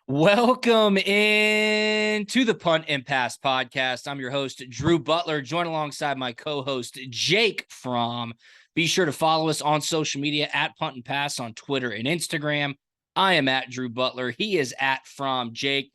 Welcome in to the Punt and Pass podcast. I'm your host, Drew Butler, joined alongside my co-host, Jake Fromm. Be sure to follow us on social media at Punt and Pass on Twitter and Instagram. I am at Drew Butler. He is at Fromm. Jake,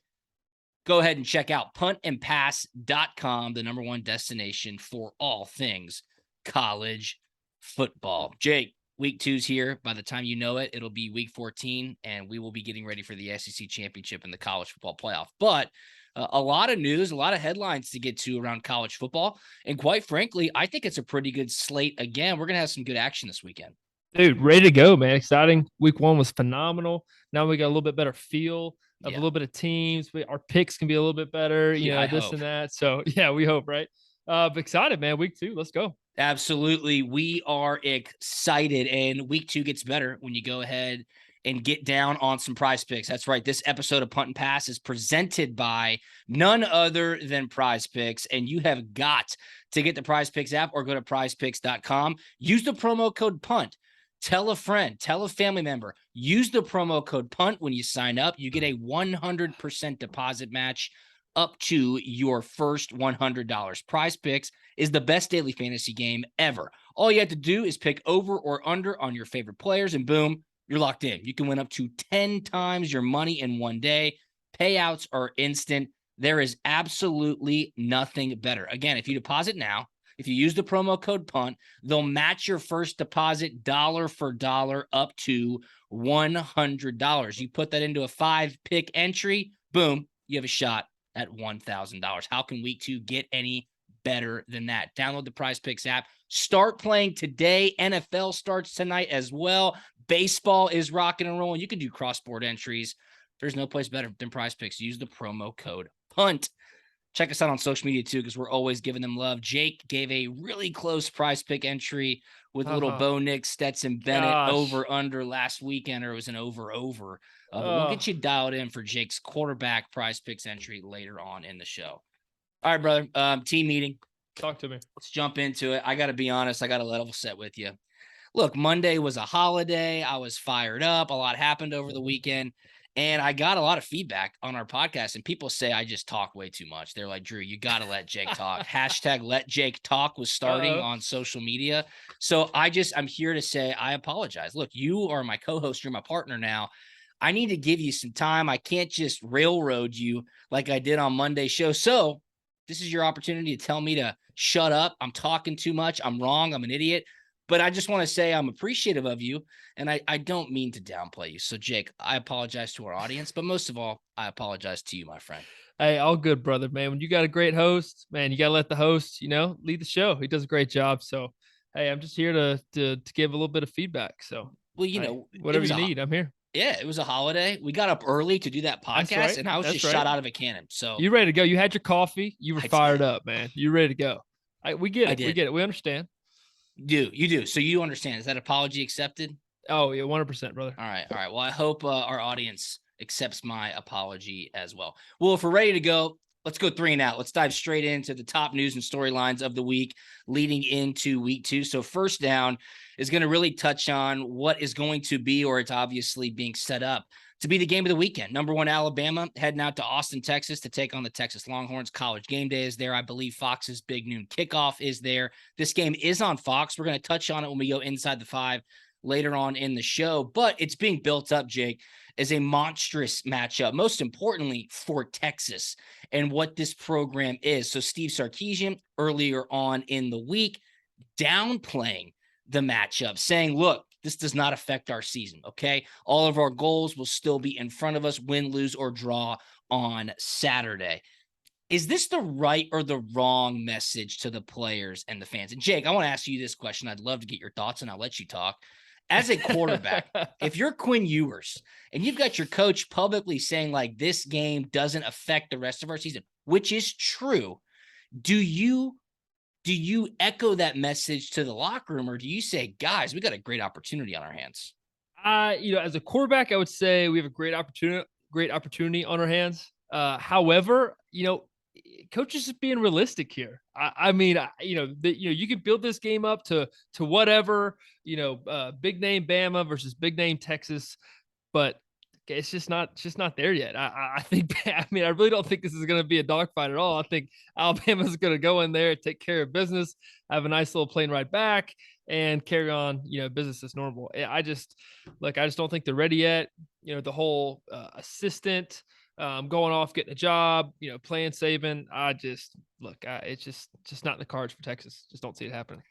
go ahead and check out puntandpass.com, the number one destination for all things college football. Jake, week 2's here. By the time you know it, it'll be week 14, and we will be getting ready for the SEC championship and the college football playoff. But a lot of news, a lot of headlines to get to around college football. And quite frankly, I think it's a pretty good slate. Again, we're going to have some good action this weekend. Dude, ready to go, man. Exciting. Week 1 was phenomenal. Now we got a little bit better feel of a Yeah. little bit of teams. Our picks can be a little bit better, Yeah, I this hope. and that. So, yeah, we hope, right? Excited, man. Week 2, let's go. Absolutely. We are excited, and week 2 gets better when you go ahead and get down on some Prize Picks. That's right. This episode of Punt and Pass is presented by none other than Prize Picks, and you have got to get the Prize Picks app or go to prizepicks.com. Use the promo code PUNT. Tell a friend, tell a family member. Use the promo code PUNT when you sign up. You get a 100% deposit match up to your first $100. Prize Picks is the best daily fantasy game ever. All you have to do is pick over or under on your favorite players, and boom, you're locked in. You can win up to 10 times your money in one day. Payouts are instant. There is absolutely nothing better. Again, if you deposit now, if you use the promo code PUNT, they'll match your first deposit dollar for dollar up to $100. You put that into a 5-pick entry, boom, you have a shot at $1,000. How can week 2 get any better than that? Download the Prize Picks app. Start playing today. NFL starts tonight as well. Baseball is rocking and rolling. You can do cross-board entries. There's no place better than Prize Picks. Use the promo code PUNT. Check us out on social media too, because we're always giving them love. Jake gave a really close Prize Pick entry with little Bo Nick, Stetson Bennett Gosh. over under last weekend, or it was an over. But we'll Oh, get you dialed in for Jake's quarterback Prize Picks entry later on in the show. All right, brother. Team meeting. talk to me. Let's jump into it. I got to be honest. I got to level set with you. Look, Monday was a holiday. I was fired up. A lot happened over the weekend. And I got a lot of feedback on our podcast, and people say I just talk way too much. They're like, Drew, you got to let Jake talk. Hashtag let Jake talk was starting on social media. So I'm here to say I apologize. Look, you are my co-host. You're my partner now. I need to give you some time. I can't just railroad you like I did on Monday's show. So this is your opportunity to tell me to shut up. I'm talking too much. I'm wrong. I'm an idiot. But I just want to say I'm appreciative of you, and I don't mean to downplay you. So, Jake, I apologize to our audience, but most of all, I apologize to you, my friend. Hey, all good, brother, man. When you got a great host, man, you got to let the host, lead the show. He does a great job. So, hey, I'm just here to give a little bit of feedback. So, Well, whatever you need, I'm here. Yeah, it was a holiday. We got up early to do that That's podcast, right. and I was That's just right. shot out of a cannon. So You ready to go? You had your coffee. You were fired up, man. You ready to go? We get I it. We did. get it. We understand. You do. So you understand. Is that apology accepted? Oh yeah, 100%, brother. All right. Well, I hope our audience accepts my apology as well. Well, if we're ready to go, let's go 3 and out. Let's dive straight into the top news and storylines of the week leading into week 2. So first down is going to really touch on what is going to be, or it's obviously being set up to be the game of the weekend. Number 1, Alabama heading out to Austin, Texas to take on the Texas Longhorns. College Game Day is there. I believe Fox's big noon kickoff is there. This game is on Fox. We're going to touch on it when we go inside the 5 later on in the show, but it's being built up, Jake, as a monstrous matchup, most importantly for Texas and what this program is. So Steve Sarkisian earlier on in the week downplaying the matchup, saying, look, this does not affect our season, okay? All of our goals will still be in front of us, win, lose, or draw on Saturday. Is this the right or the wrong message to the players and the fans? And Jake, I want to ask you this question. I'd love to get your thoughts, and I'll let you talk. As a quarterback, if you're Quinn Ewers and you've got your coach publicly saying like this game doesn't affect the rest of our season, which is true, do you echo that message to the locker room, or do you say, guys, we got a great opportunity on our hands? As a quarterback, I would say we have a great opportunity on our hands. However, coaches just being realistic here. You could build this game up to whatever, big name Bama versus big name Texas, but it's just not there yet. I think I mean I really don't think this is going to be a dogfight at all. I think Alabama's going to go in there, take care of business, have a nice little plane ride back, and carry on business as normal. I just don't think they're ready yet. The whole assistant going off getting a job, playing Saban. It's just not in the cards for Texas. Just don't see it happening.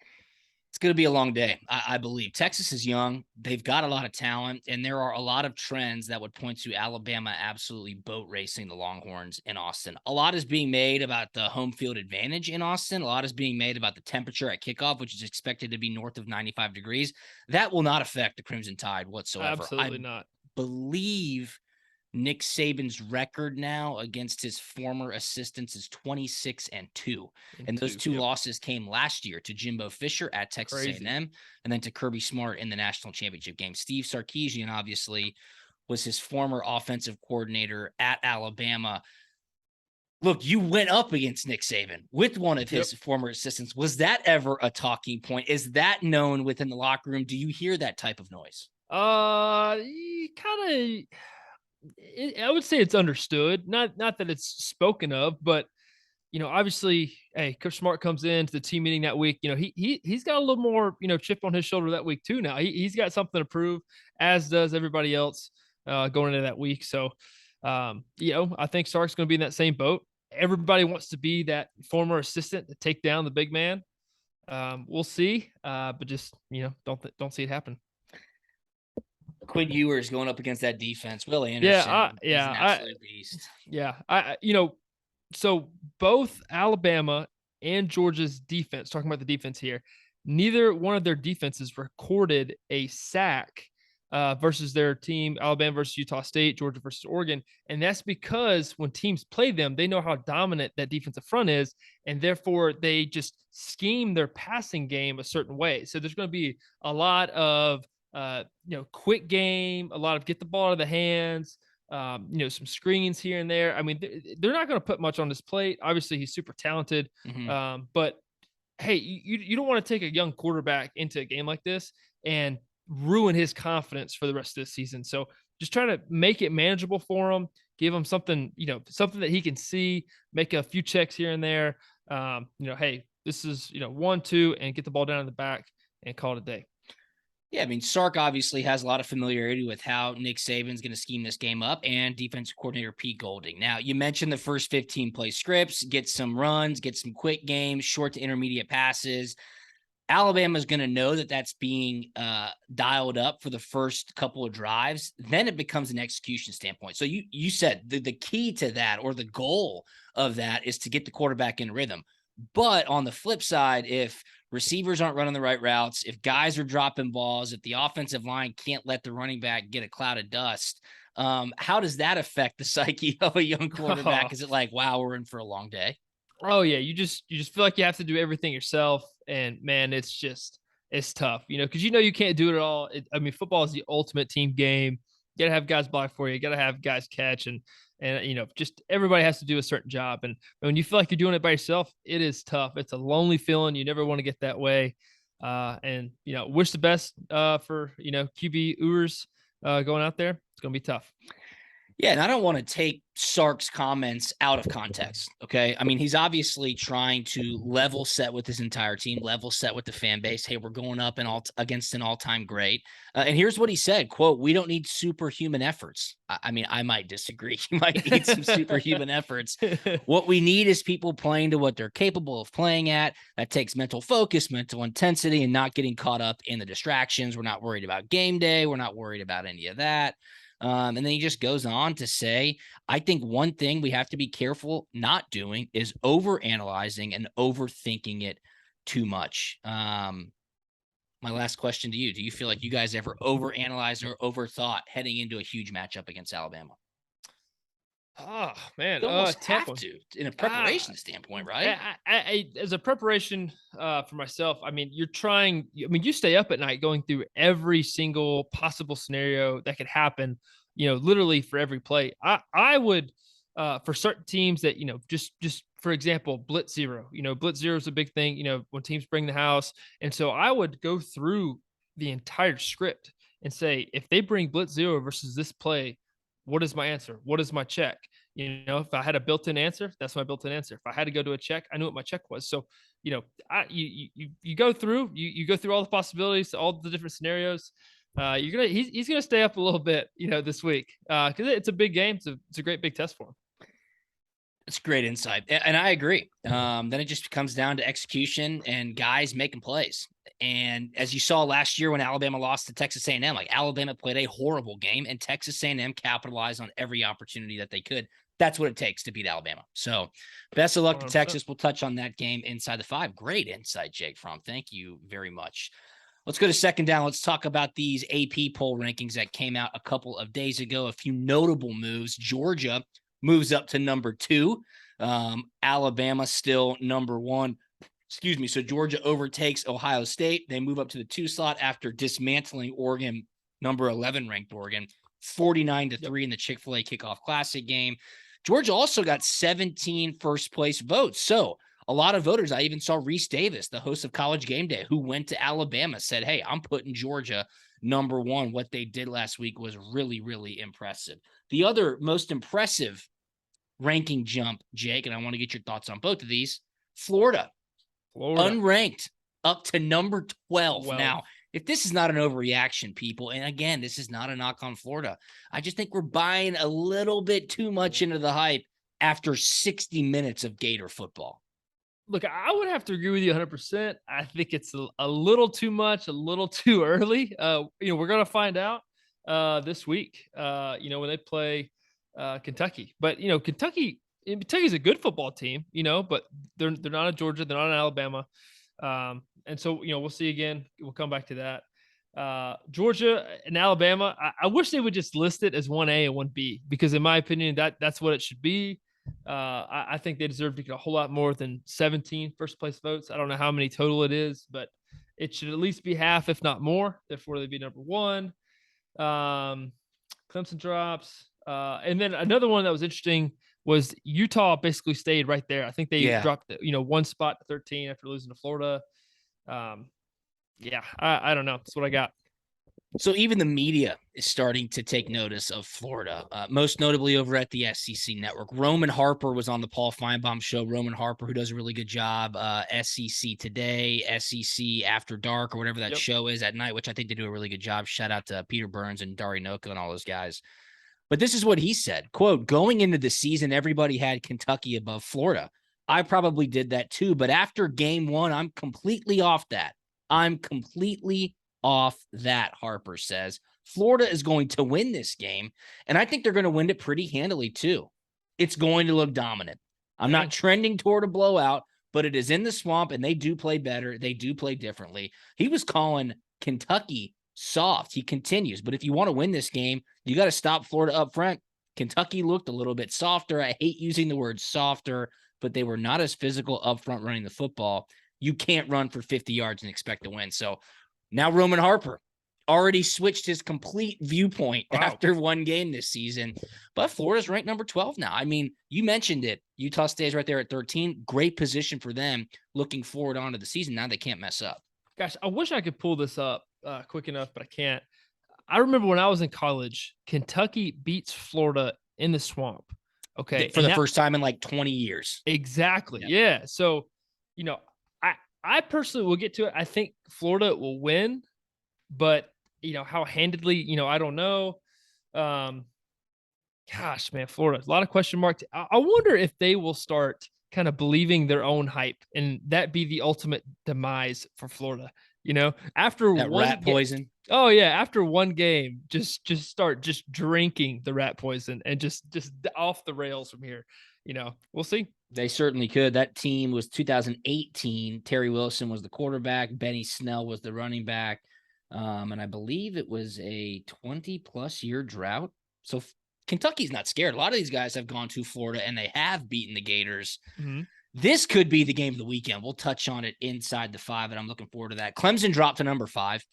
It's going to be a long day, I believe. Texas is young. They've got a lot of talent, and there are a lot of trends that would point to Alabama absolutely boat racing the Longhorns in Austin. A lot is being made about the home field advantage in Austin. A lot is being made about the temperature at kickoff, which is expected to be north of 95 degrees. That will not affect the Crimson Tide whatsoever. Absolutely not. Believe Nick Saban's record now against his former assistants is 26-2. And those two losses came last year to Jimbo Fisher at Texas A&M and then to Kirby Smart in the national championship game. Steve Sarkisian, obviously, was his former offensive coordinator at Alabama. Look, you went up against Nick Saban with one of his former assistants. Was that ever a talking point? Is that known within the locker room? Do you hear that type of noise? Kind of. I would say it's understood, not that it's spoken of, but obviously, hey, Coach Smart comes into the team meeting that week. He's got a little more chip on his shoulder that week too. Now he's got something to prove, as does everybody else going into that week. So, I think Sark's going to be in that same boat. Everybody wants to be that former assistant to take down the big man. We'll see, but just don't see it happen. Quinn Ewers going up against that defense. Will Anderson is an absolute beast. Yeah, so both Alabama and Georgia's defense, talking about the defense here, neither one of their defenses recorded a sack versus their team, Alabama versus Utah State, Georgia versus Oregon. And that's because when teams play them, they know how dominant that defensive front is, and therefore they just scheme their passing game a certain way. So there's going to be a lot of quick game, a lot of get the ball out of the hands, some screens here and there. I mean, they're not going to put much on his plate. Obviously, he's super talented. But hey, you don't want to take a young quarterback into a game like this and ruin his confidence for the rest of the season. So just try to make it manageable for him, give him something, something that he can see, make a few checks here and there. Hey, this is, 1-2, and get the ball down in the back and call it a day. Yeah, I mean, Sark obviously has a lot of familiarity with how Nick Saban's going to scheme this game up, and defensive coordinator Pete Golding. Now, you mentioned the first 15 play scripts, get some runs, get some quick games, short to intermediate passes. Alabama's going to know that that's being dialed up for the first couple of drives. Then it becomes an execution standpoint. So you said the key to that, or the goal of that, is to get the quarterback in rhythm. But on the flip side, if receivers aren't running the right routes, if guys are dropping balls, if the offensive line can't let the running back get a cloud of dust, how does that affect the psyche of a young quarterback? Is it like, wow, we're in for a long day? Oh yeah, you just feel like you have to do everything yourself, and man, it's tough, because you can't do it all. Football is the ultimate team game. You gotta have guys block for you. You gotta have guys catch, and just everybody has to do a certain job. And when you feel like you're doing it by yourself, it is tough. It's a lonely feeling. You never want to get that way. And wish the best for QB Ewers going out there. It's gonna be tough. Yeah, and I don't want to take Sark's comments out of context, okay? I mean, he's obviously trying to level set with his entire team, level set with the fan base. Hey, we're going up against an all-time great. And here's what he said, quote, "We don't need superhuman efforts." I mean, I might disagree. You might need some superhuman efforts. What we need is people playing to what they're capable of playing at. That takes mental focus, mental intensity, and not getting caught up in the distractions. We're not worried about game day. We're not worried about any of that. And then he just goes on to say, I think one thing we have to be careful not doing is overanalyzing and overthinking it too much. My last question to you, do you feel like you guys ever overanalyzed or overthought heading into a huge matchup against Alabama? Oh, man. You almost have to, in a preparation standpoint, right? As a preparation for myself, you stay up at night going through every single possible scenario that could happen, literally for every play. I would, for certain teams that, just for example, blitz zero. Blitz zero is a big thing, when teams bring the house. And so I would go through the entire script and say, if they bring blitz zero versus this play, what is my answer? What is my check? If I had a built-in answer, that's my built-in answer. If I had to go to a check, I knew what my check was. So, you go through, you go through all the possibilities, all the different scenarios. He's gonna stay up a little bit, this week, because it's a big game. It's a great big test for him. It's great insight. And I agree. Then it just comes down to execution and guys making plays. And as you saw last year when Alabama lost to Texas A&M, like Alabama played a horrible game and Texas A&M capitalized on every opportunity that they could. That's what it takes to beat Alabama. So best of luck to 100%. Texas. We'll touch on that game inside the 5. Great insight, Jake Fromm. Thank you very much. Let's go to second down. Let's talk about these AP poll rankings that came out a couple of days ago. A few notable moves. Georgia moves up to number 2. Alabama still number 1. Excuse me. So Georgia overtakes Ohio State. They move up to the 2 slot after dismantling Oregon, number 11 ranked Oregon, 49-3 in the Chick-fil-A Kickoff Classic game. Georgia also got 17 first place votes. So a lot of voters, I even saw Reese Davis, the host of College Game Day, who went to Alabama, said, hey, I'm putting Georgia number 1. What they did last week was really, really impressive. The other most impressive ranking jump, Jake, and I want to get your thoughts on both of these, Florida. Unranked up to number 12. Now, if this is not an overreaction, people, and again, this is not a knock on Florida, I just think we're buying a little bit too much into the hype after 60 minutes of Gator football. Look, I would have to agree with you 100%. I think it's a little too much, a little too early. We're going to find out this week, when they play Kentucky. But, Kentucky's a good football team, but they're not at Georgia. They're not in Alabama. And so, we'll see again. We'll come back to that. Georgia and Alabama, I wish they would just list it as 1A and 1B, because in my opinion, that's what it should be. I think they deserve to get a whole lot more than 17 first place votes. I don't know how many total it is, but it should at least be half, if not more. Therefore, they'd be number 1. Clemson drops. And then another one that was interesting was Utah basically stayed right there. I think they dropped, 1 spot to 13 after losing to Florida. I don't know. That's what I got. So even the media is starting to take notice of Florida, most notably over at the SEC network. Roman Harper was on the Paul Feinbaum show. Roman Harper, who does a really good job, SEC Today, SEC After Dark, or whatever that show is at night, which I think they do a really good job. Shout out to Peter Burns and Dari Noko and all those guys. But this is what he said, quote, going into the season, everybody had Kentucky above Florida. I probably did that too. But after game 1, I'm completely off that. Harper says. Florida is going to win this game, and I think they're going to win it pretty handily too. It's going to look dominant. I'm not trending toward a blowout, but it is in the swamp, and they do play better. They do play differently. He was calling Kentucky soft. He continues, but if you want to win this game, you got to stop Florida up front. Kentucky looked a little bit softer. I hate using the word softer, but they were not as physical up front running the football. You can't run for 50 yards and expect to win. So now Roman Harper already switched his complete viewpoint after one game this season. But Florida's ranked number 12 now. I mean, you mentioned it. Utah stays right there at 13. Great position for them looking forward onto the season. Now they can't mess up. Gosh, I wish I could pull this up quick enough, but I can't. I remember when I was in college, Kentucky beats Florida in the swamp. Okay. For the first time in like 20 years. Exactly. Yeah. So, I personally will get to it. I think Florida will win, but how handedly, I don't know. Gosh, man, Florida, a lot of question marks. I wonder if they will start kind of believing their own hype, and that be the ultimate demise for Florida. After that one rat poison. Oh yeah, after one game, just start drinking the rat poison and just off the rails from here. We'll see. They certainly could. That team was 2018. Terry Wilson was the quarterback. Benny Snell was the running back. And I believe it was a 20-plus year drought. So Kentucky's not scared. A lot of these guys have gone to Florida, and they have beaten the Gators. Mm-hmm. This could be the game of the weekend. We'll touch on it inside the 5, and I'm looking forward to that. Clemson dropped to number 5.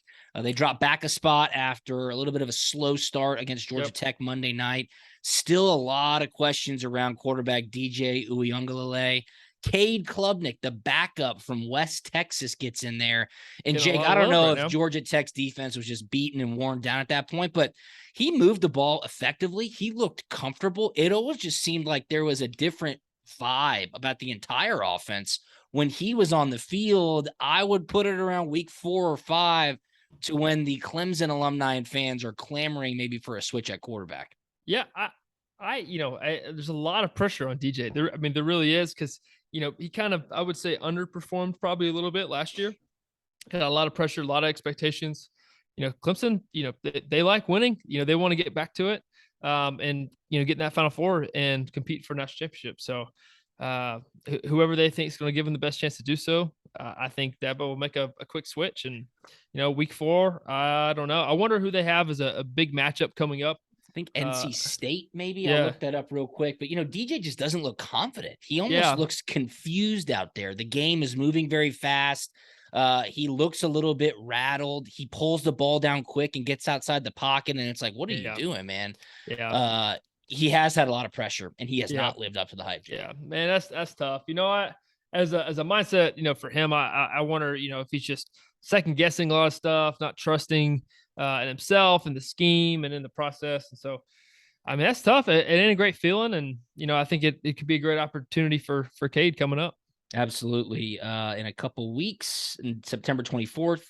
They dropped back a spot after a little bit of a slow start against Georgia Tech Monday night. Still a lot of questions around quarterback DJ Uiagalelei. Cade Klubnik, the backup from West Texas, gets in there. And Getting a Jake, lot I of don't love know right if now. Georgia Tech's defense was just beaten and worn down at that point, but he moved the ball effectively. He looked comfortable. It always just seemed like there was a different vibe about the entire offense when he was on the field. I would put it around week 4 or 5 to when the Clemson alumni and fans are clamoring maybe for a switch at quarterback. Yeah, there's a lot of pressure on DJ. There really is, because he kind of, I would say, underperformed probably a little bit last year. Had a lot of pressure, a lot of expectations. Clemson, they like winning. They want to get back to it, and get in that Final Four and compete for national championship. So, whoever they think is going to give them the best chance to do so, I think Dabo will make a quick switch. And week 4, I don't know. I wonder who they have as a big matchup coming up. I think NC State, maybe. I'll Yeah. look that up real quick. But, DJ just doesn't look confident. He almost Yeah. looks confused out there. The game is moving very fast. He looks a little bit rattled. He pulls the ball down quick and gets outside the pocket. And it's like, what are you doing, man? Yeah. He has had a lot of pressure, and he has Yeah. not lived up to the hype. Yeah, man, that's tough. As a mindset, for him, I wonder, if he's just second guessing a lot of stuff, not trusting in himself and the scheme and in the process. And so, I mean, that's tough. It ain't a great feeling, and I think it could be a great opportunity for Cade coming up. Absolutely. In a couple weeks, in September 24th,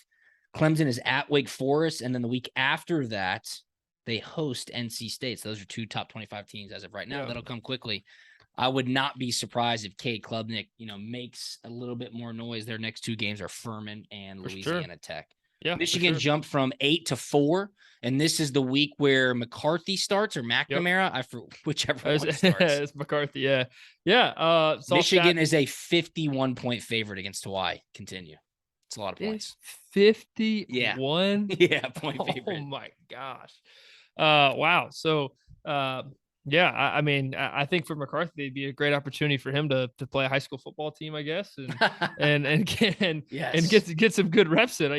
Clemson is at Wake Forest, and then the week after that, they host NC State. So those are 2 top 25 teams as of right now. Yeah. That'll come quickly. I would not be surprised if Cade Klubnik, makes a little bit more noise. Their next 2 gains are Furman and Louisiana Tech. Yeah, Michigan jumped from 8 to 4, and this is the week where McCarthy starts, or McNamara, whichever one starts. It's McCarthy. Yeah, yeah. Michigan is a 51-point favorite against Hawaii. Continue. It's a lot of points. 51. Yeah, point favorite. Oh my gosh. Wow. So, yeah, I mean, I think for McCarthy, it'd be a great opportunity for him to play a high school football team, I guess, and get some good reps in.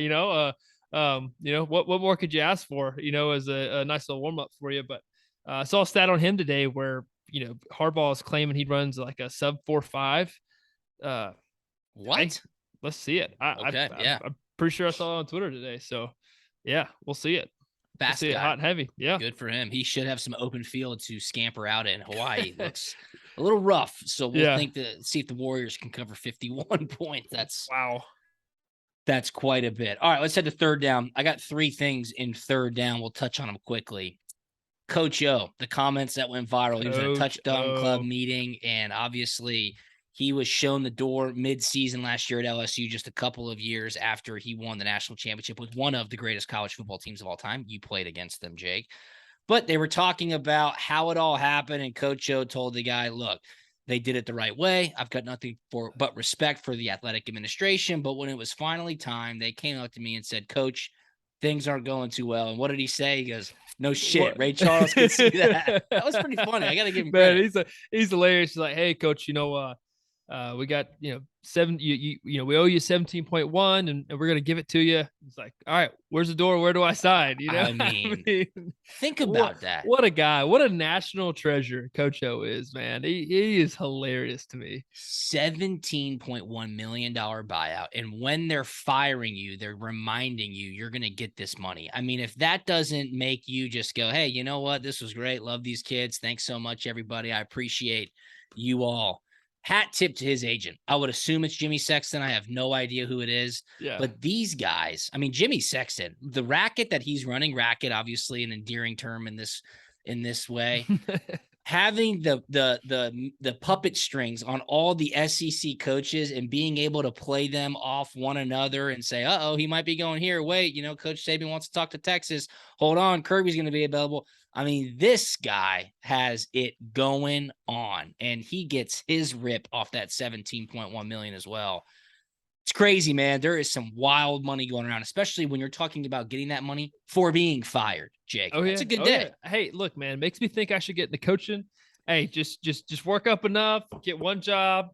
What more could you ask for? As a nice little warm up for you. But I saw a stat on him today where Harbaugh is claiming he runs like a sub 4.5. What? Let's see it. I'm pretty sure I saw it on Twitter today. So, yeah, we'll see it. Fast guy. Hot and heavy. Yeah. Good for him. He should have some open field to scamper out in. Hawaii looks a little rough. So we'll see if the Warriors can cover 51 points. That's quite a bit. All right, let's head to third down. I got 3 things in third down. We'll touch on them quickly. Coach O, the comments that went viral. He was at a touchdown club meeting, and obviously he was shown the door mid-season last year at LSU, just a couple of years after he won the national championship with one of the greatest college football teams of all time. You played against them, Jake. But they were talking about how it all happened, and Coach O told the guy, look, they did it the right way. I've got nothing but respect for the athletic administration. But when it was finally time, they came up to me and said, Coach, things aren't going too well. And what did he say? He goes, no shit. What? Ray Charles can see that. That was pretty funny. I got to give him credit. Man, he's hilarious. He's like, hey, Coach, we got, we owe you 17.1 and we're going to give it to you. It's like, all right, where's the door? Where do I sign? I mean, think about that. What a guy. What a national treasure Coach O is, man. He is hilarious to me. $17.1 million buyout. And when they're firing you, they're reminding you you're going to get this money. I mean, if that doesn't make you just go, hey, you know what? This was great. Love these kids. Thanks so much, everybody. I appreciate you all. Hat tip to his agent. I would assume it's Jimmy Sexton. I have no idea who it is. Yeah. But these guys, I mean, Jimmy Sexton, the racket that he's running, obviously an endearing term in this way, having the puppet strings on all the SEC coaches and being able to play them off one another and say, uh-oh, he might be going here. Wait, Coach Saban wants to talk to Texas. Hold on, Kirby's going to be available. I mean, this guy has it going on, and he gets his rip off that $17.1 million as well. It's crazy, man. There is some wild money going around, especially when you're talking about getting that money for being fired, Jake. Oh, That's a good day. Yeah. Hey, look, man, makes me think I should get into coaching. Hey, just work up enough, get one job,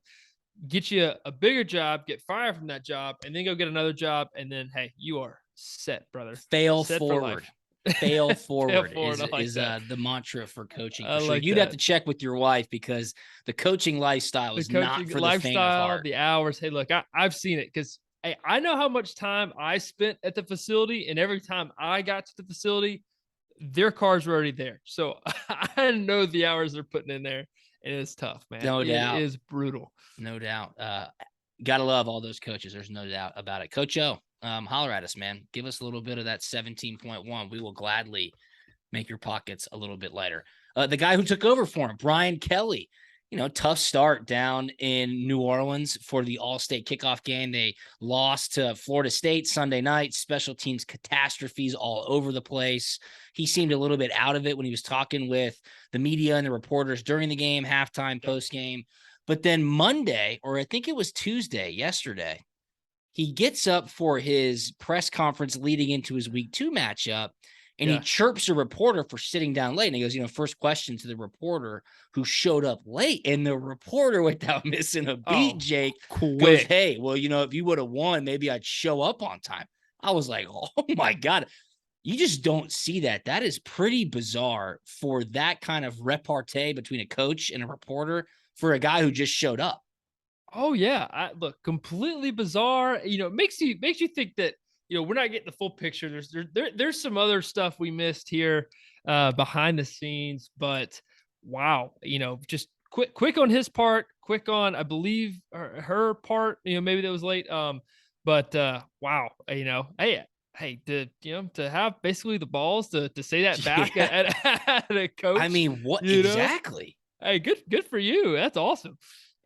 get you a bigger job, get fired from that job, and then go get another job, and then, hey, you are set, brother. Fail forward. Fail Fail forward forward. I like is that. the mantra for coaching I for sure. like You'd have that. to check with your wife because the coaching lifestyle The is not coaching for the faint of lifestyle, heart. the hours. Hey, look, I've seen it because I know how much time I spent at the facility, and every time I got to the facility, their cars were already there. So I know the hours they're putting in there, and it's tough, man. No It doubt. is brutal. No doubt. Gotta love all those coaches. There's no doubt about it. Coach O, holler at us, man. Give us a little bit of that 17.1. We will gladly make your pockets a little bit lighter. The guy who took over for him, Brian Kelly, tough start down in New Orleans for the All-State kickoff game. They lost to Florida State Sunday night, special teams catastrophes all over the place. He seemed a little bit out of it when he was talking with the media and the reporters during the game, halftime, post-game. But then Monday, or I think it was Tuesday, yesterday, he gets up for his press conference leading into his week 2 matchup, and he chirps a reporter for sitting down late. And he goes, first question to the reporter who showed up late. And the reporter, without missing a beat, Jake, goes, hey, well, if you would have won, maybe I'd show up on time. I was like, oh my God. You just don't see that. That is pretty bizarre for that kind of repartee between a coach and a reporter for a guy who just showed up. Oh yeah, look, completely bizarre. It makes you think that we're not getting the full picture. There's some other stuff we missed here behind the scenes, but wow, just quick on his part, quick on I believe her part. Maybe that was late. But wow, hey, to have basically the balls to say that back at a coach. I mean, what exactly? Hey, good for you. That's awesome.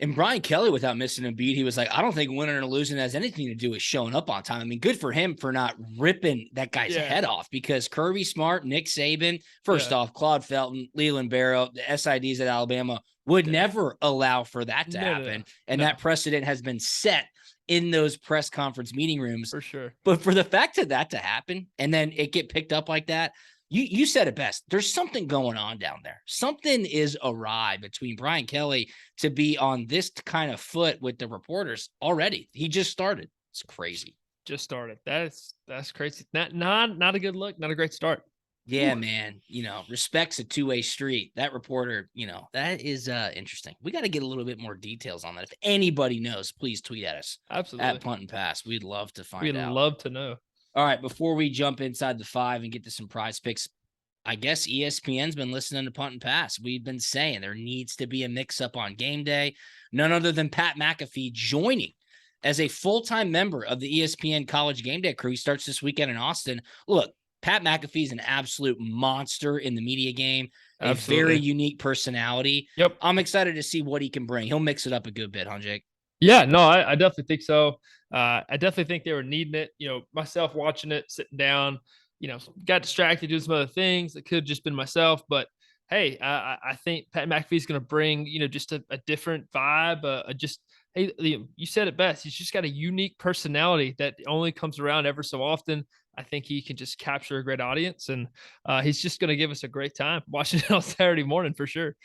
And Brian Kelly, without missing a beat, he was like, I don't think winning or losing has anything to do with showing up on time. I mean, good for him for not ripping that guy's head off, because Kirby Smart, Nick Saban, first off, Claude Felton, Leland Barrow, the SIDs at Alabama would never allow for that to happen. And that precedent has been set in those press conference meeting rooms. For sure. But for the fact of that to happen and then it get picked up like that, you said it best. There's something going on down there. Something is awry between Brian Kelly to be on this kind of foot with the reporters already. He just started. It's crazy. Just started. That's crazy. Not a good look. Not a great start. Yeah, man. Respect's a two-way street. That reporter, that is interesting. We got to get a little bit more details on that. If anybody knows, please tweet at us. Absolutely. At Punt and Pass. We'd love to find out. We'd love to know. All right, before we jump inside the 5 and get to some prize picks, I guess ESPN's been listening to Punt and Pass. We've been saying there needs to be a mix-up on game day. None other than Pat McAfee joining as a full-time member of the ESPN College Game Day crew. He starts this weekend in Austin. Look, Pat McAfee is an absolute monster in the media game, a very unique personality. Yep. I'm excited to see what he can bring. He'll mix it up a good bit, huh, Jake? Yeah, no, I definitely think so. I definitely think they were needing it. Myself watching it, sitting down, got distracted doing some other things. It could have just been myself, but hey, I think Pat McAfee's going to bring, just a different vibe. Hey, you said it best. He's just got a unique personality that only comes around ever so often. I think he can just capture a great audience, and he's just going to give us a great time watching it on Saturday morning for sure.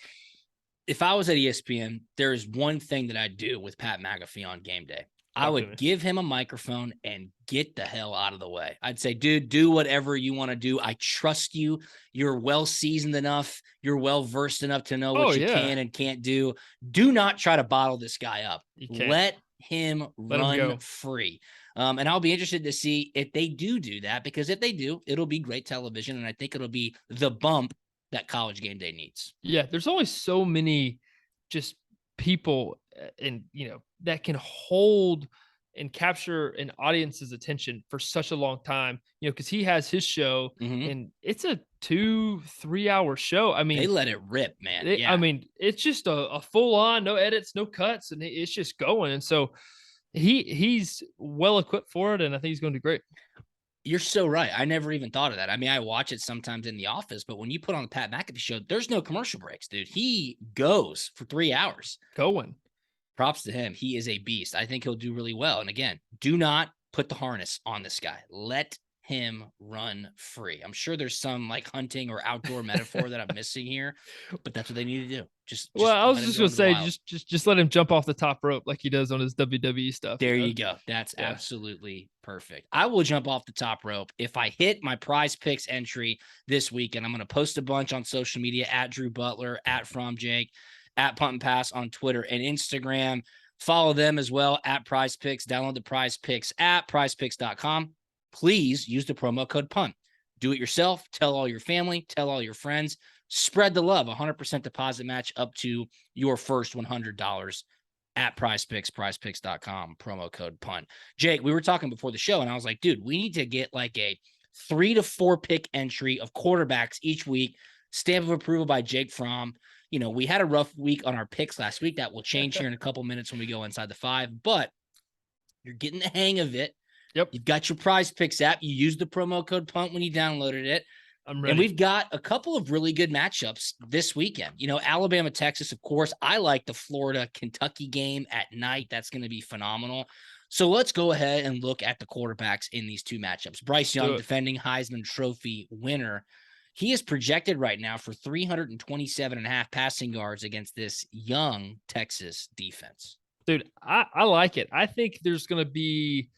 If I was at ESPN, there is one thing that I'd do with Pat McAfee on game day. I would give him a microphone and get the hell out of the way. I'd say, dude, do whatever you want to do. I trust you. You're well seasoned enough. You're well versed enough to know what you can and can't do. Do not try to bottle this guy up. Let him run free. And I'll be interested to see if they do that, because if they do, it'll be great television. And I think it'll be the bump that College Game Day needs. Yeah, there's always so many just people and that can hold and capture an audience's attention for such a long time, because he has his show and it's a 2-3 hour show. I mean, they let it rip, man. I mean, it's just a full on, no edits, no cuts, and it's just going. And so he's well equipped for it, and I think he's going to do great. You're so right. I never even thought of that. I mean, I watch it sometimes in the office, but when you put on the Pat McAfee show, there's no commercial breaks, dude. He goes for 3 hours. Going. Props to him. He is a beast. I think he'll do really well. And again, do not put the harness on this guy. Let him run free. I'm sure there's some like hunting or outdoor metaphor that I'm missing here, but that's what they need to do. Just Well, I was let him just go gonna into the say, wild. just let him jump off the top rope like he does on his WWE stuff. There you go. That's Yeah. absolutely perfect. I will jump off the top rope if I hit my prize picks entry this week, and I'm going to post a bunch on social media at Drew Butler, at From Jake, at Punt and Pass on Twitter and Instagram. Follow them as well at Prize Picks. Download the Prize Picks app, prizepicks.com. Please use the promo code PUNT. Do it yourself. Tell all your family. Tell all your friends. Spread the love. 100% deposit match up to your first $100 at PrizePicks, prizepicks.com, promo code PUNT. Jake, we were talking before the show, and I was like, dude, we need to get like a 3 to 4 pick entry of quarterbacks each week. Stamp of approval by Jake Fromm. We had a rough week on our picks last week. That will change here in a couple minutes when we go inside the 5, but you're getting the hang of it. Yep. You've got your Prize Picks app. You used the promo code PUNT when you downloaded it. I'm ready. And we've got a couple of really good matchups this weekend. Alabama, Texas, of course. I like the Florida, Kentucky game at night. That's going to be phenomenal. So let's go ahead and look at the quarterbacks in these two matchups. Bryce Young, defending Heisman Trophy winner. He is projected right now for 327.5 passing yards against this young Texas defense. Dude, I like it. I think there's going to be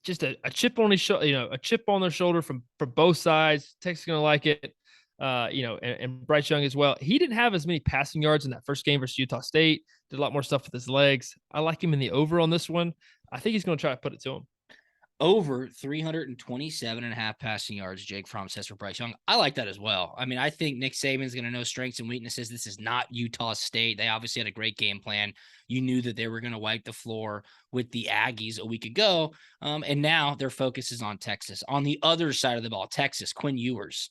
just a chip on his shoulder, a chip on their shoulder from both sides. Texas is going to like it, and Bryce Young as well. He didn't have as many passing yards in that first game versus Utah State. Did a lot more stuff with his legs. I like him in the over on this one. I think he's going to try to put it to him. Over 327.5 passing yards, Jake Fromm says for Bryce Young. I like that as well. I mean, I think Nick Saban's going to know strengths and weaknesses. This is not Utah State. They obviously had a great game plan. You knew that they were going to wipe the floor with the Aggies a week ago, and now their focus is on Texas. On the other side of the ball, Texas, Quinn Ewers.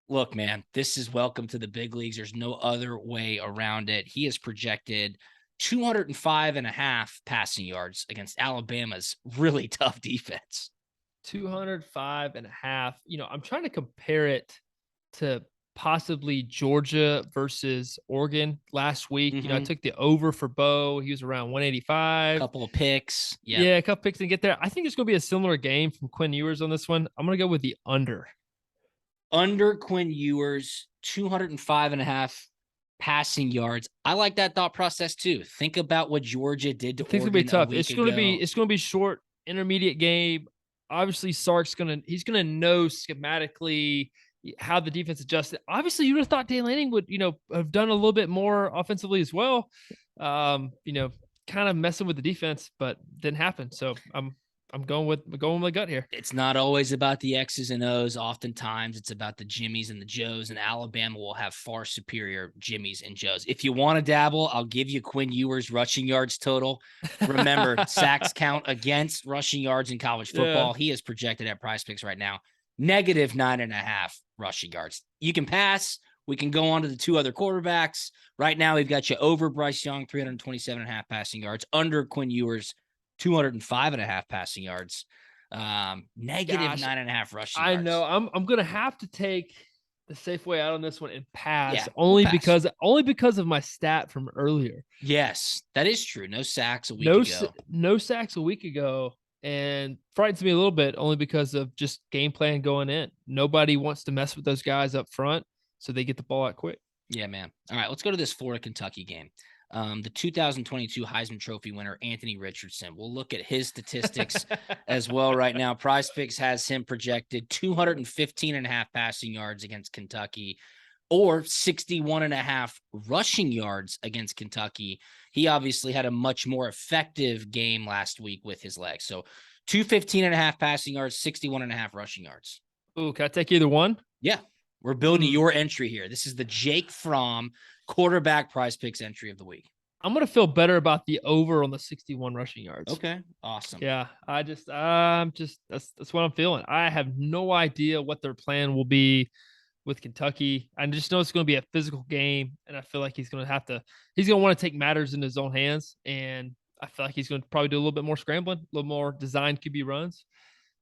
Look, man, this is welcome to the big leagues. There's no other way around it. He is projected 205.5 passing yards against Alabama's really tough defense. 205.5. I'm trying to compare it to possibly Georgia versus Oregon last week. Mm-hmm. I took the over for Bo. He was around 185. A couple of picks. Yeah, a couple picks to get there. I think it's going to be a similar game from Quinn Ewers on this one. I'm going to go with the under. Under Quinn Ewers, 205.5 passing yards. I like that thought process too. Think about what Georgia did to Oregon. It's gonna be tough. It's gonna be short, intermediate game. Obviously, Sark's he's gonna know schematically how the defense adjusted. Obviously, you would have thought Dan Lanning would, have done a little bit more offensively as well. Kind of messing with the defense, but didn't happen. So I'm going with my gut here. It's not always about the X's and O's. Oftentimes, it's about the Jimmies and the Joes, and Alabama will have far superior Jimmies and Joes. If you want to dabble, I'll give you Quinn Ewers' rushing yards total. Remember, sacks count against rushing yards in college football. Yeah. He is projected at Prize Picks right now, -9.5 rushing yards. You can pass. We can go on to the two other quarterbacks. Right now, we've got you over Bryce Young, 327.5 passing yards, under Quinn Ewers, 205.5 passing yards, -9.5 rushing yards. I know. I'm gonna have to take the safe way out on this one and pass. Only because of my stat from earlier. Yes, that is true. No sacks a week ago. No sacks a week ago, and frightens me a little bit only because of just game plan going in. Nobody wants to mess with those guys up front, so they get the ball out quick. Yeah, man. All right, let's go to this Florida Kentucky game. The 2022 Heisman Trophy winner, Anthony Richardson. We'll look at his statistics as well right now. Prize Picks has him projected 215.5 passing yards against Kentucky, or 61.5 rushing yards against Kentucky. He obviously had a much more effective game last week with his legs. So 215.5 passing yards, 61.5 rushing yards. Ooh, can I take either one? Yeah. We're building your entry here. This is the Jake Fromm quarterback Prize Picks entry of the week. I'm going to feel better about the over on the 61 rushing yards. Okay. Awesome. Yeah. That's what I'm feeling. I have no idea what their plan will be with Kentucky. I just know it's going to be a physical game, and I feel like he's going to want to take matters in his own hands. And I feel like he's going to probably do a little bit more scrambling, a little more designed QB runs.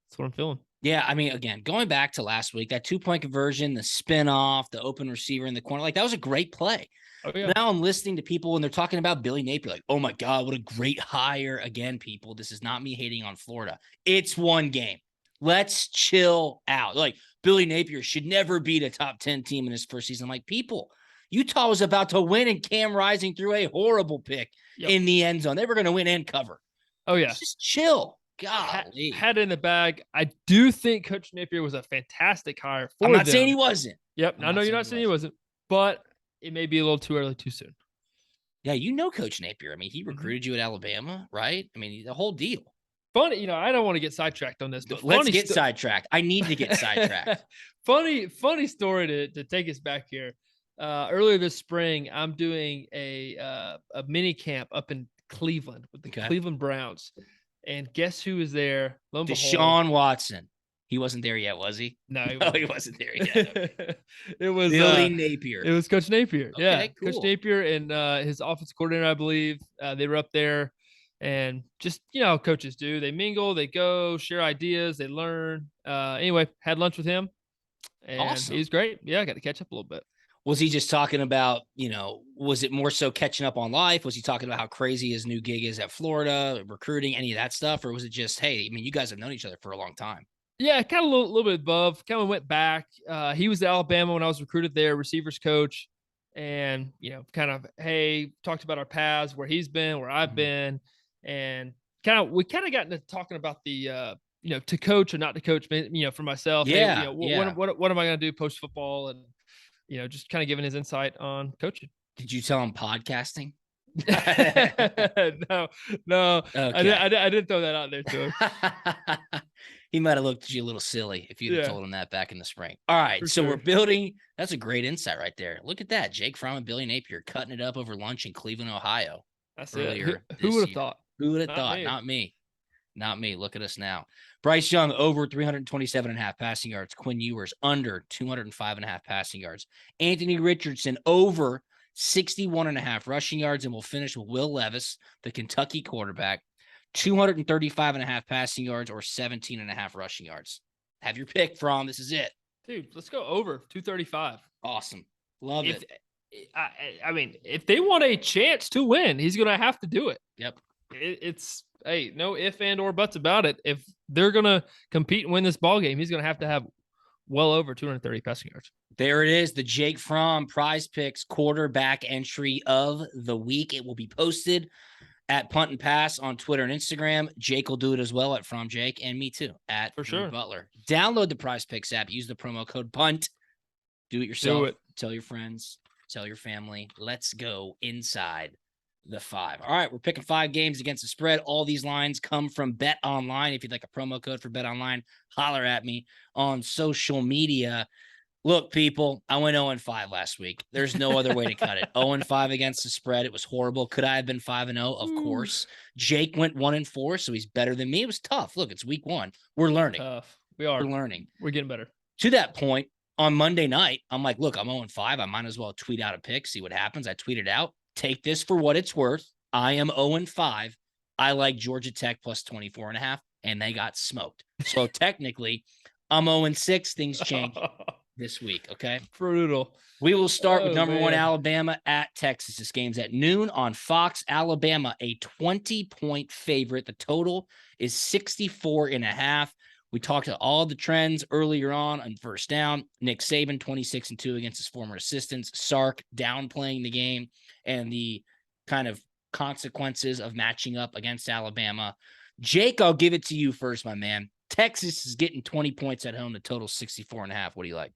That's what I'm feeling. Yeah, I mean, again, going back to last week, that 2-point conversion, the spin-off, the open receiver in the corner, like that was a great play. Oh, yeah. Now I'm listening to people when they're talking about Billy Napier, like, oh my God, what a great hire. Again, people, this is not me hating on Florida. It's one game. Let's chill out. Like, Billy Napier should never beat a top 10 team in his first season. I'm like, people, Utah was about to win and Cam Rising threw a horrible pick in the end zone. They were going to win and cover. Oh, yeah. Just chill. Golly. Had it in the bag. I do think Coach Napier was a fantastic hire for I'm not them. saying he wasn't. Yep. I know you're not saying he wasn't, but it may be a little too early, too soon. Yeah, you know Coach Napier. I mean, he recruited you at Alabama, right? I mean, the whole deal. Funny, I don't want to get sidetracked on this, but let's get sidetracked. I need to get sidetracked. Funny story to take us back here. Earlier this spring, I'm doing a mini camp up in Cleveland with the Cleveland Browns. And guess who was there? Lo and Deshaun Watson. He wasn't there yet, was he? No, he wasn't there yet. It was Billy Napier. It was Coach Napier. Okay, yeah, cool. Coach Napier and his offensive coordinator, I believe. They were up there, and just how coaches do. They mingle, they go, share ideas, they learn. Anyway, had lunch with him, and awesome. He was great. Yeah, I got to catch up a little bit. Was he just talking about, was it more so catching up on life? Was he talking about how crazy his new gig is at Florida, recruiting, any of that stuff? Or was it just, hey, I mean, you guys have known each other for a long time? Yeah, kind of a little bit above. Kind of went back. He was at Alabama when I was recruited there, receivers coach. And, kind of, hey, talked about our paths, where he's been, where I've been. And we kind of got into talking about the, to coach or not to coach, for myself. Yeah. Hey, what am I going to do post football? And, just kind of giving his insight on coaching. Did you tell him podcasting? No. Okay. I didn't throw that out there to him. He might have looked at you a little silly if you'd have told him that back in the spring. All right. So we're building. That's a great insight right there. Look at that. Jake Fromm and Billy Napier cutting it up over lunch in Cleveland, Ohio. That's earlier. Who would have thought? Who would have thought? Not me. Not me. Look at us now. Bryce Young over 327.5 passing yards. Quinn Ewers under 205.5 passing yards. Anthony Richardson over 61.5 rushing yards. And we'll finish with Will Levis, the Kentucky quarterback, 235.5 passing yards or 17.5 rushing yards. Have your pick from. This is it. Dude, let's go over 235. Awesome. Love it. I mean, if they want a chance to win, he's going to have to do it. Yep. It's no if and or buts about it. If they're going to compete and win this ball game, he's going to have well over 230 passing yards. There it is, the Jake Fromm Prize Picks quarterback entry of the week. It will be posted at Punt and Pass on Twitter and Instagram. Jake will do it as well at From Jake, and me too at For sure. Butler. Download the Prize Picks app. Use the promo code PUNT. Do it yourself. Do it. Tell your friends. Tell your family. Let's go inside the 5. All right, we're picking 5 games against the spread. All these lines come from Bet Online. If you'd like a promo code for Bet Online, holler at me on social media. Look, people, I went 0-5 last week. There's no other way to cut it. 0-5 against the spread. It was horrible. Could I have been 5-0? Of course. Jake went 1-4, so he's better than me. It was tough. Look, it's week 1. We're learning. Tough. We are. We're learning. We're getting better. To that point, on Monday night, I'm like, look, I'm 0-5. I might as well tweet out a pick, see what happens. I tweeted out, take this for what it's worth. I am 0-5. I like Georgia Tech plus 24.5, and they got smoked. So technically, I'm 0-6. Things change this week, okay? Brutal. We will start with number 1 Alabama at Texas. This game's at noon on Fox. Alabama, a 20-point favorite. The total is 64.5. We talked about all the trends earlier on first down. Nick Saban, 26-2 against his former assistants. Sark downplaying the game and the kind of consequences of matching up against Alabama. Jake, I'll give it to you first, my man. Texas is getting 20 points at home. The total 64.5. What do you like?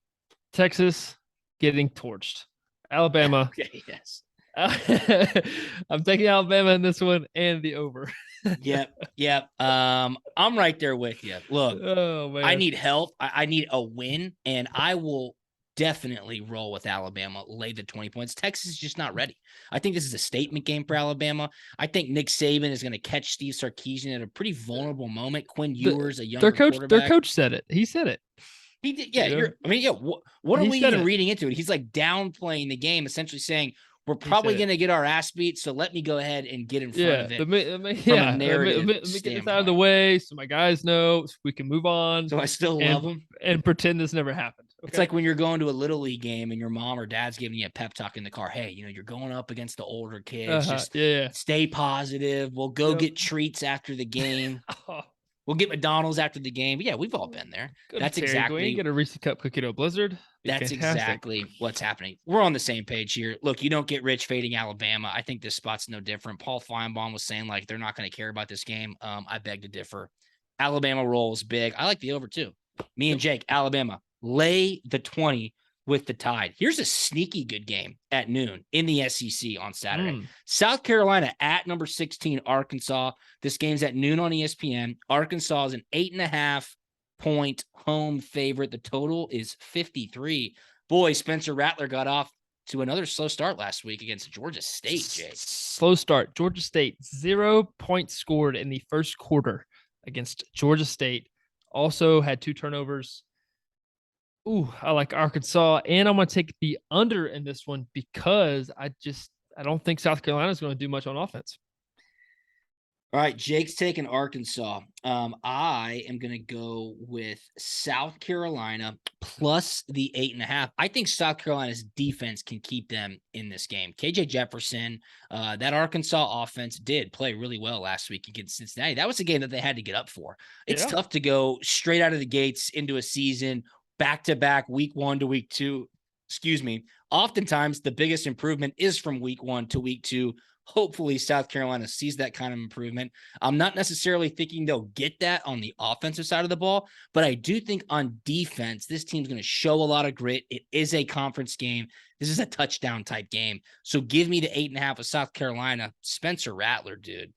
Texas getting torched. Alabama. Okay, yes. I'm taking Alabama in this one and the over. Yep. I'm right there with you. Look, oh, man. I need help. I need a win, and I will definitely roll with Alabama, lay the 20 points. Texas is just not ready. I think this is a statement game for Alabama. I think Nick Saban is going to catch Steve Sarkisian at a pretty vulnerable moment. Quinn Ewers, a younger quarterback. Their coach said it. He said it. He did. Yeah. What are we even reading into it? He's like downplaying the game, essentially saying, we're probably going to get our ass beat, so let me go ahead and get in front of it. Let me get this out of the way so my guys know so we can move on. So I still love them. And pretend this never happened. Okay? It's like when you're going to a Little League game and your mom or dad's giving you a pep talk in the car. Hey, you're going up against the older kids. Just stay positive. We'll go get treats after the game. We'll get McDonald's after the game. But yeah, we've all been there. Go to That's Dairy Queen, exactly get a Reese's Cup cookie dough blizzard. Be That's fantastic. exactly what's happening. We're on the same page here. Look, you don't get rich fading Alabama. I think this spot's no different. Paul Feinbaum was saying like they're not going to care about this game. I beg to differ. Alabama rolls big. I like the over too. Me and Jake, Alabama, lay the 20 with the Tide. Here's a sneaky good game at noon in the SEC on Saturday. South Carolina at number 16, Arkansas. This game's at noon on ESPN. Arkansas is an 8.5-point home favorite. The total is 53. Boy, Spencer Rattler got off to another slow start last week against Georgia State, Jake. Slow start. Georgia State, 0 points scored in the first quarter against Georgia State. Also had 2 turnovers. Ooh, I like Arkansas, and I'm going to take the under in this one because I don't think South Carolina is going to do much on offense. All right, Jake's taking Arkansas. I am going to go with South Carolina plus the 8.5. I think South Carolina's defense can keep them in this game. KJ Jefferson, that Arkansas offense did play really well last week against Cincinnati. That was a game that they had to get up for. It's tough to go straight out of the gates into a season, back-to-back, week 1 to week 2. Oftentimes, the biggest improvement is from week 1 to week 2. Hopefully, South Carolina sees that kind of improvement. I'm not necessarily thinking they'll get that on the offensive side of the ball, but I do think on defense, this team's going to show a lot of grit. It is a conference game. This is a touchdown type game. So give me the 8.5 of South Carolina. Spencer Rattler, dude.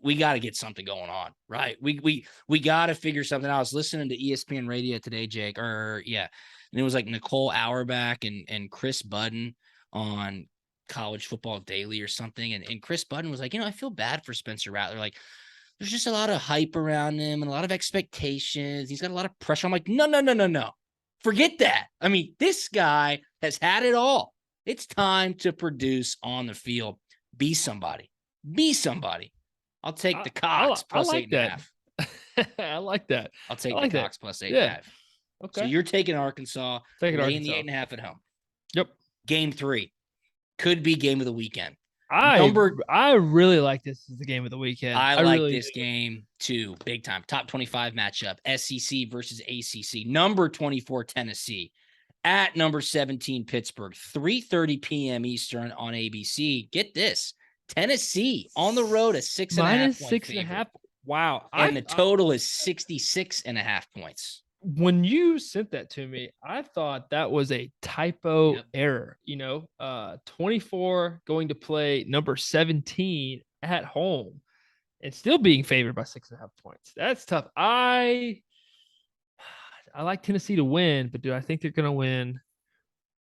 We got to get something going on, right? We got to figure something out. I was listening to ESPN radio today, Jake, and it was like Nicole Auerbach and Chris Budden on College Football Daily or something. And Chris Budden was like, I feel bad for Spencer Rattler. Like, there's just a lot of hype around him and a lot of expectations. He's got a lot of pressure. I'm like, no. Forget that. I mean, this guy has had it all. It's time to produce on the field. Be somebody. I'll take the Cox plus 8.5. I like that. I'll take the Cox plus 8.5. Okay. So you're taking Arkansas, laying the 8.5 at home. Yep. Game 3 could be game of the weekend. I really like this as the game of the weekend. I like really this game too, big time. Top 25 matchup, SEC versus ACC. Number 24 Tennessee at number 17 Pittsburgh. 3:30 p.m. Eastern on ABC. Get this. Tennessee on the road at 6.5. Minus 6.5. Wow. And the total is 66.5 points. When you sent that to me, I thought that was a typo error. 24 going to play number 17 at home and still being favored by 6.5 points. That's tough. I like Tennessee to win, but do I think they're going to win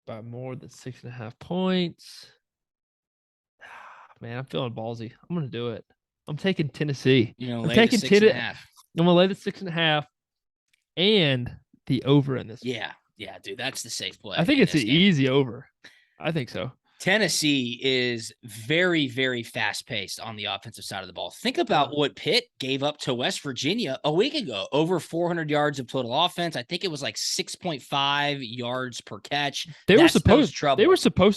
by more than 6.5 points? Man, I'm feeling ballsy. I'm going to do it. I'm taking Tennessee. I'm taking 6.5. I'm going to lay the 6.5 and the over in this. Yeah, dude, that's the safe play. I think it's an easy over. I think so. Tennessee is very, very fast-paced on the offensive side of the ball. Think about what Pitt gave up to West Virginia a week ago. Over 400 yards of total offense. I think it was like 6.5 yards per catch. They were supposed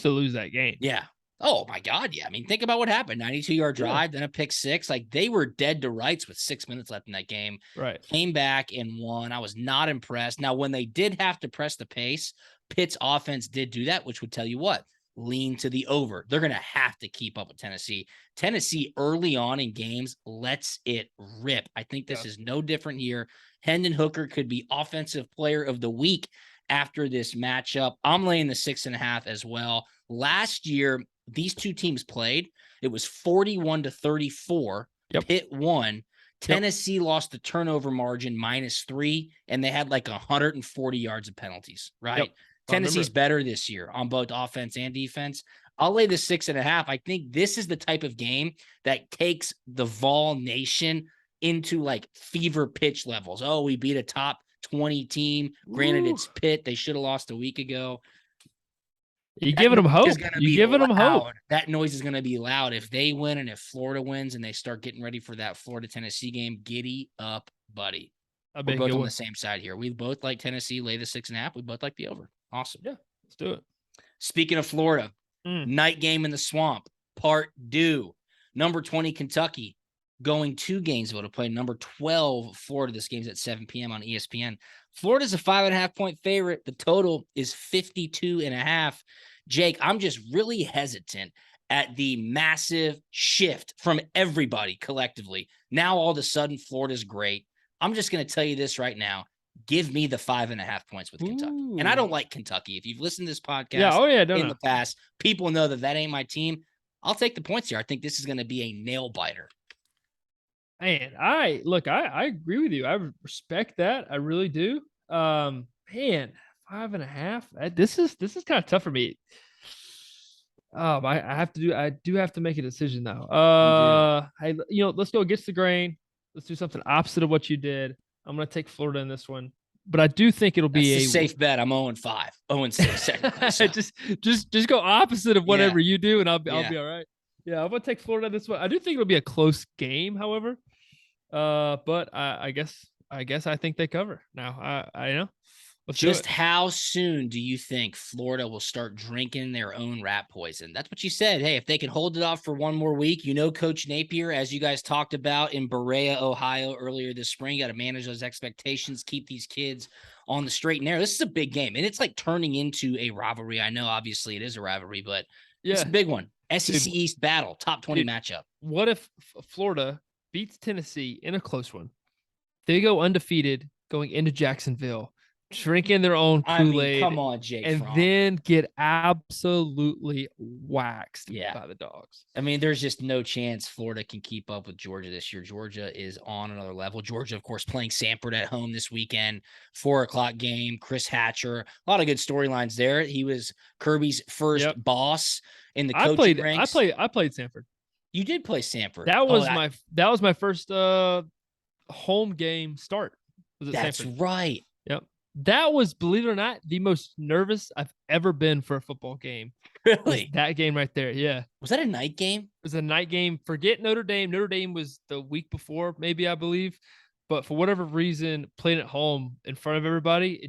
to lose that game. Yeah. Oh, my God, yeah. I mean, think about what happened. 92-yard drive, then a pick 6. Like, they were dead to rights with 6 minutes left in that game. Right. Came back and won. I was not impressed. Now, when they did have to press the pace, Pitt's offense did do that, which would tell you what? Lean to the over. They're going to have to keep up with Tennessee. Tennessee early on in games lets it rip. I think this is no different here. Hendon Hooker could be offensive player of the week after this matchup. I'm laying the 6.5 as well. Last year, these two teams played. It was 41-34. Pitt won. Tennessee lost the turnover margin -3, and they had like 140 yards of penalties, right? Tennessee's better this year on both offense and defense. I'll lay the 6.5. I think this is the type of game that takes the Vol Nation into like fever pitch levels. Oh, we beat a top 20 team. Granted, it's Pitt. They should have lost a week ago. You're giving them hope. That noise is going to be loud. If they win and if Florida wins and they start getting ready for that Florida-Tennessee game, giddy up, buddy. We're both on the same side here. We both like Tennessee, lay the 6.5. We both like the over. Awesome. Yeah, let's do it. Speaking of Florida, night game in the swamp, part due. Number 20, Kentucky. going to Gainesville to play number 12 Florida. This game's at 7 p.m. on ESPN. Florida's a 5.5-point favorite. The total is 52.5. Jake, I'm just really hesitant at the massive shift from everybody collectively. Now, all of a sudden, Florida's great. I'm just going to tell you this right now. Give me the 5.5 points with Kentucky. Ooh. And I don't like Kentucky. If you've listened to this podcast in the past, people know that ain't my team. I'll take the points here. I think this is going to be a nail biter. Man, I agree with you. I respect that. I really do. Man, 5.5. This is kind of tough for me. I do have to make a decision though. Let's go against the grain. Let's do something opposite of what you did. I'm going to take Florida in this one, but I do think it'll be a safe bet. I'm 0-5, 0-6. So. just go opposite of whatever you do, and I'll be all right. Yeah, I'm going to take Florida this one. I do think it'll be a close game, however. But I guess I think they cover. Now I know. Just how soon do you think Florida will start drinking their own rat poison? That's what you said. Hey, if they can hold it off for one more week, Coach Napier, as you guys talked about in Berea, Ohio earlier this spring, you got to manage those expectations, keep these kids on the straight and narrow. This is a big game, and it's like turning into a rivalry. I know, obviously, it is a rivalry, but it's a big one. SEC East battle, top 20 matchup. What if Florida beats Tennessee in a close one? They go undefeated going into Jacksonville, drinking their own Kool-Aid. Come on, Jake. And then get absolutely waxed by the dogs. I mean, there's just no chance Florida can keep up with Georgia this year. Georgia is on another level. Georgia, of course, playing Samford at home this weekend, 4:00 game. Chris Hatcher, a lot of good storylines there. He was Kirby's first boss in the coaching ranks. I played Samford. You did play Samford. That was my first home game start. That's Samford. Right. Yep. That was, believe it or not, the most nervous I've ever been for a football game. Really? That game right there. Yeah. Was that a night game? It was a night game. Forget Notre Dame. Notre Dame was the week before, maybe, I believe. But for whatever reason, playing at home in front of everybody, I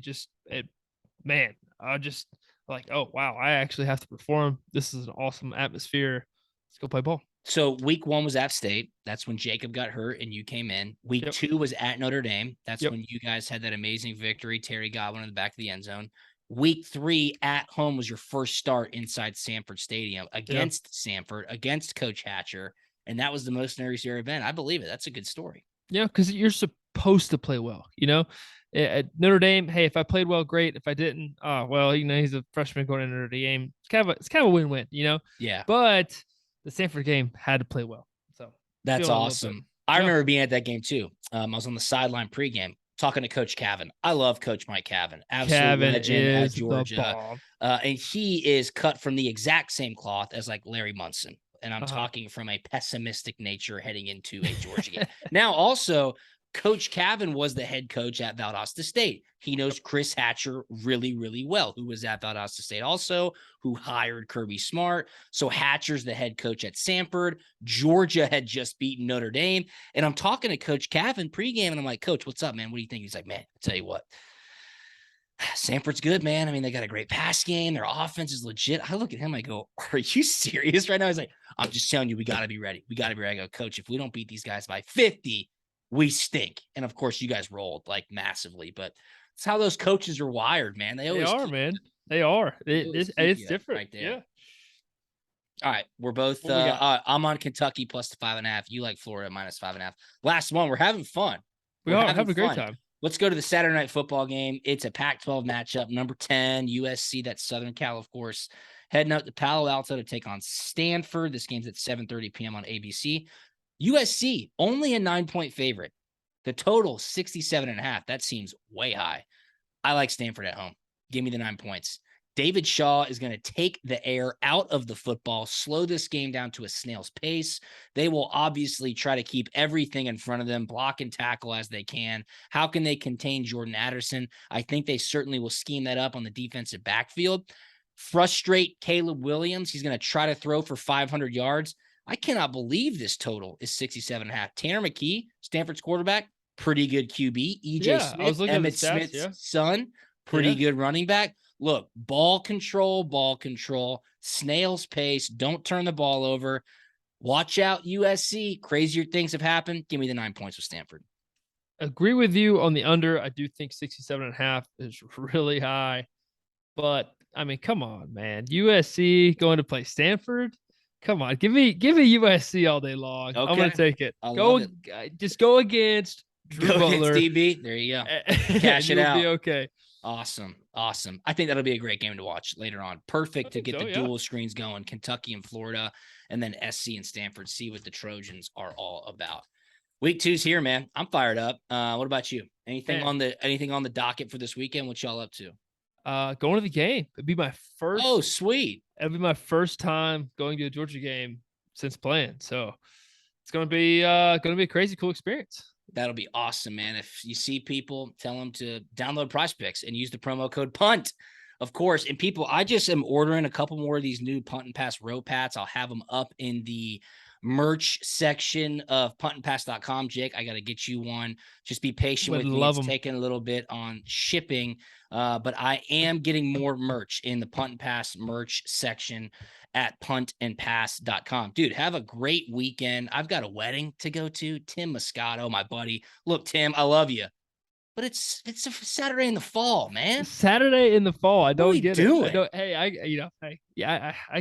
just like, oh, wow, I actually have to perform. This is an awesome atmosphere. Let's go play ball. So week 1 was App State. That's when Jacob got hurt and you came in. Week 2 was at Notre Dame. That's when you guys had that amazing victory. Terry Godwin in the back of the end zone. Week 3 at home was your first start inside Sanford Stadium against Sanford, against Coach Hatcher. And that was the most nervous you've ever been. I believe it. That's a good story. Yeah, because you're supposed to play well, At Notre Dame, hey, if I played well, great. If I didn't, he's a freshman going into Notre Dame. It's kind of a win-win, Yeah. But the Sanford game had to play well. So that's awesome. I remember being at that game too. I was on the sideline pregame talking to Coach Cavan. I love Coach Mike Cavan. Absolute legend at Georgia. And he is cut from the exact same cloth as like Larry Munson. And I'm talking from a pessimistic nature heading into a Georgia game. Now, also, Coach Cavan was the head coach at Valdosta State. He knows Chris Hatcher really, really well, who was at Valdosta State also, who hired Kirby Smart. So Hatcher's the head coach at Samford. Georgia had just beaten Notre Dame. And I'm talking to Coach Cavan pregame, and I'm like, Coach, what's up, man? What do you think? He's like, man, I'll tell you what. Samford's good, man. I mean, they got a great pass game. Their offense is legit. I look at him, I go, are you serious right now? He's like, I'm just telling you, we got to be ready. We got to be ready. I go, Coach, if we don't beat these guys by 50, we stink. And of course, you guys rolled like massively, but it's how those coaches are wired, man. They are, man. They are. It's different. Right there. Yeah. All right. We're both, I'm on Kentucky plus the 5.5. You like Florida minus 5.5. Last one. We're having fun. We're having a great time. Let's go to the Saturday night football game. It's a Pac-12 matchup. Number 10, USC, that's Southern Cal, of course, heading out to Palo Alto to take on Stanford. This game's at 7:30 p.m. on ABC. USC, only a 9-point favorite. The total, 67.5. That seems way high. I like Stanford at home. Give me the 9 points. David Shaw is going to take the air out of the football, slow this game down to a snail's pace. They will obviously try to keep everything in front of them, block and tackle as they can. How can they contain Jordan Addison? I think they certainly will scheme that up on the defensive backfield. Frustrate Caleb Williams. He's going to try to throw for 500 yards. I cannot believe this total is 67.5. Tanner McKee, Stanford's quarterback, pretty good QB. EJ Smith, Emmitt Smith's son, pretty good running back. Look, ball control, snail's pace. Don't turn the ball over. Watch out, USC. Crazier things have happened. Give me the 9 points with Stanford. Agree with you on the under. I do think 67.5 is really high. But I mean, come on, man. USC going to play Stanford. Come on, give me USC all day long. Okay. I'm gonna take it. I love it. Just go against Drew Go against Butler. DB. There you go. Cash it You'll out. be okay. Awesome. I think that'll be a great game to watch later on. Perfect to get the dual screens going. Kentucky and Florida, and then SC and Stanford. See what the Trojans are all about. Week 2's here, man. I'm fired up. What about you? Anything on the docket for this weekend? What y'all up to? Going to the game. It'd be my first. Oh, sweet. It'll be my first time going to a Georgia game since playing. So it's gonna be a crazy cool experience. That'll be awesome, man. If you see people, tell them to download Prize Picks and use the promo code PUNT, of course. And people, I just am ordering a couple more of these new Punt and Pass row pats. I'll have them up in the merch section of puntandpass.com. Jake, I got to get you one. Just be patient with me. It's taking a little bit on shipping, but I am getting more merch in the Punt and Pass merch section at puntandpass.com. Dude, have a great weekend. I've got a wedding to go to. Tim Moscato, my buddy. Look, Tim, I love you. But it's a Saturday in the fall, man. Saturday in the fall. I don't get it. Hey, I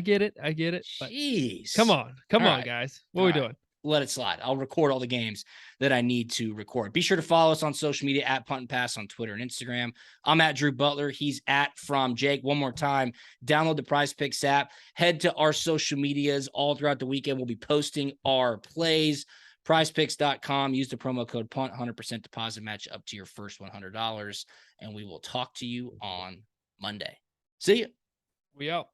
get it. I get it. Jeez. Come on, guys. What are we doing? Let it slide. I'll record all the games that I need to record. Be sure to follow us on social media at Punt and Pass on Twitter and Instagram. I'm at Drew Butler. He's at From Jake. One more time, download the Prize Picks app. Head to our social medias all throughout the weekend. We'll be posting our plays. PrizePicks.com. Use the promo code PUNT. 100% deposit match up to your first $100. And we will talk to you on Monday. See you. We out.